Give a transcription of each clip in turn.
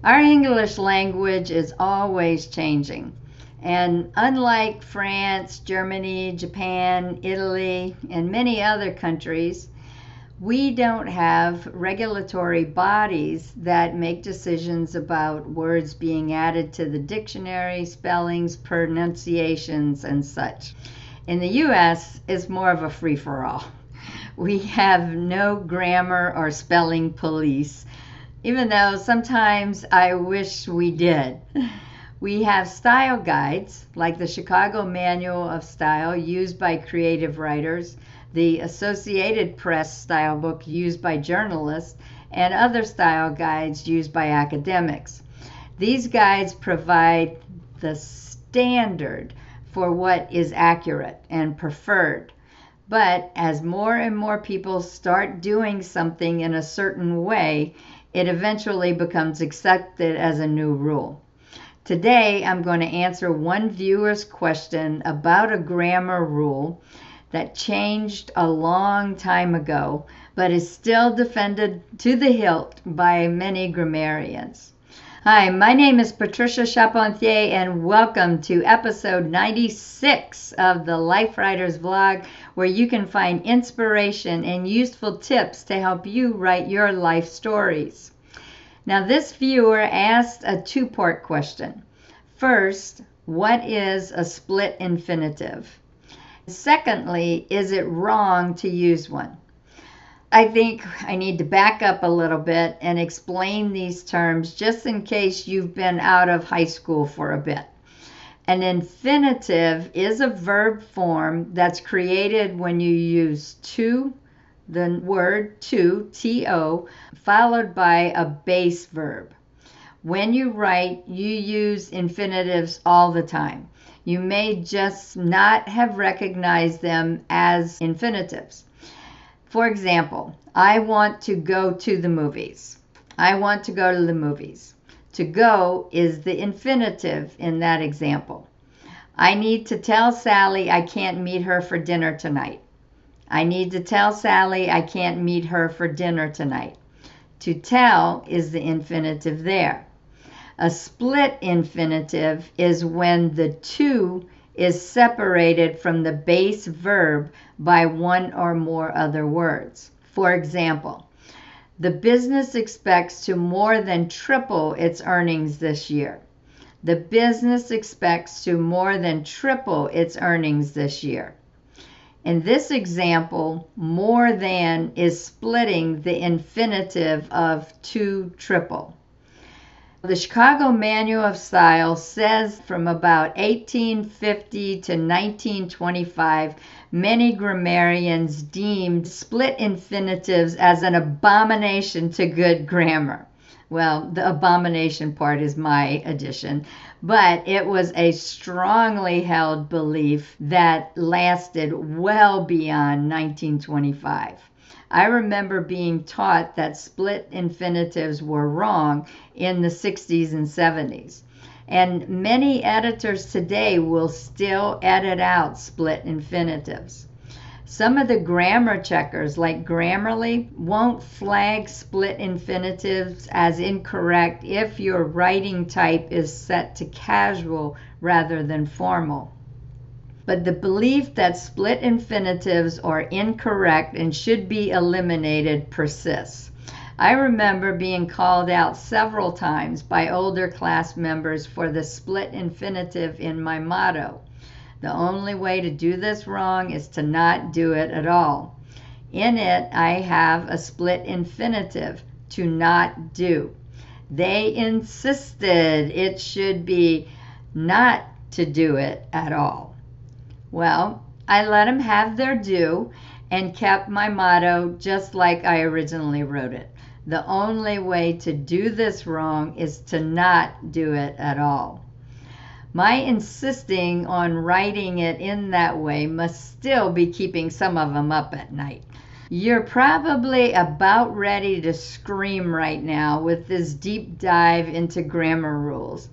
Our English language is always changing. And unlike France, Germany, Japan, Italy, and many other countries, we don't have regulatory bodies that make decisions about words being added to the dictionary, spellings, pronunciations, and such. In the US, it's more of a free-for-all. We have no grammar or spelling police, even though sometimes I wish we did. We have style guides, like the Chicago Manual of Style, used by creative writers, the Associated Press style book used by journalists, and other style guides used by academics. These guides provide the standard for what is accurate and preferred. But as more and more people start doing something in a certain way, it eventually becomes accepted as a new rule. Today, I'm going to answer one viewer's question about a grammar rule that changed a long time ago, but is still defended to the hilt by many grammarians. Hi, my name is Patricia Charpentier, and welcome to episode 96 of the Life Writers Vlog, where you can find inspiration and useful tips to help you write your life stories. Now, this viewer asked a two-part question. First, what is a split infinitive? Secondly, is it wrong to use one? I think I need to back up a little bit and explain these terms just in case you've been out of high school for a bit. An infinitive is a verb form that's created when you use to, the word to, T-O, followed by a base verb. When you write, you use infinitives all the time. You may just not have recognized them as infinitives. For example, I want to go to the movies. I want to go to the movies. To go is the infinitive in that example. I need to tell Sally I can't meet her for dinner tonight. I need to tell Sally I can't meet her for dinner tonight. To tell is the infinitive there. A split infinitive is when the to is separated from the base verb by one or more other words. For example, the business expects to more than triple its earnings this year. The business expects to more than triple its earnings this year. In this example, more than is splitting the infinitive of to triple. The Chicago Manual of Style says from about 1850 to 1925, many grammarians deemed split infinitives as an abomination to good grammar. Well, the abomination part is my addition, but it was a strongly held belief that lasted well beyond 1925. I remember being taught that split infinitives were wrong in the 60s and 70s. And many editors today will still edit out split infinitives. Some of the grammar checkers, like Grammarly, won't flag split infinitives as incorrect if your writing type is set to casual rather than formal. But the belief that split infinitives are incorrect and should be eliminated persists. I remember being called out several times by older class members for the split infinitive in my motto. The only way to do this wrong is to not do it at all. In it, I have a split infinitive, to not do. They insisted it should be not to do it at all. Well, I let them have their due and kept my motto just like I originally wrote it. The only way to do this wrong is to not do it at all. My insisting on writing it in that way must still be keeping some of them up at night. You're probably about ready to scream right now with this deep dive into grammar rules.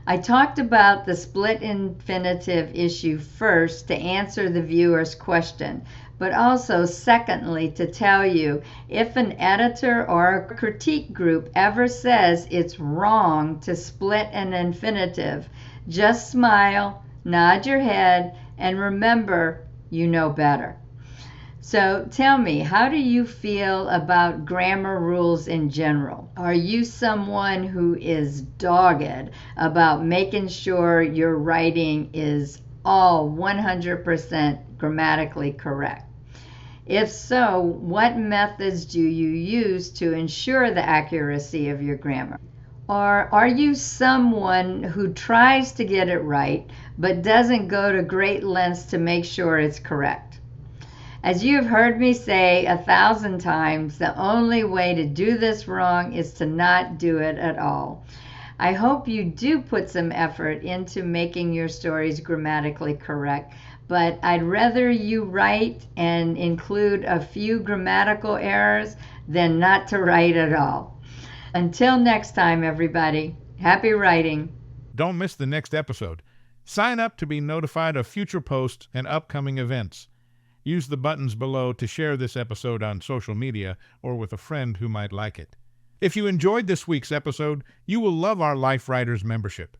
I talked about the split infinitive issue first to answer the viewer's question, but also, secondly, to tell you if an editor or a critique group ever says it's wrong to split an infinitive, just smile, nod your head, and remember you know better. So tell me, how do you feel about grammar rules in general? Are you someone who is dogged about making sure your writing is all 100% grammatically correct? If so, what methods do you use to ensure the accuracy of your grammar? Or are you someone who tries to get it right but doesn't go to great lengths to make sure it's correct? As you have heard me say 1,000 times, the only way to do this wrong is to not do it at all. I hope you do put some effort into making your stories grammatically correct, but I'd rather you write and include a few grammatical errors than not to write at all. Until next time, everybody, happy writing. Don't miss the next episode. Sign up to be notified of future posts and upcoming events. Use the buttons below to share this episode on social media or with a friend who might like it. If you enjoyed this week's episode, you will love our Life Writers membership.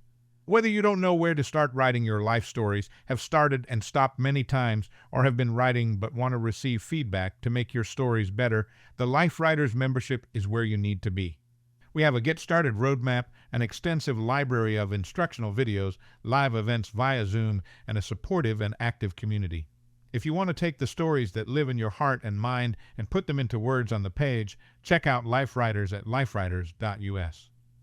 Whether you don't know where to start writing your life stories, have started and stopped many times, or have been writing but want to receive feedback to make your stories better, the Life Writers membership is where you need to be. We have a Get Started roadmap, an extensive library of instructional videos, live events via Zoom, and a supportive and active community. If you want to take the stories that live in your heart and mind and put them into words on the page, check out Life Writers at lifewriters.us.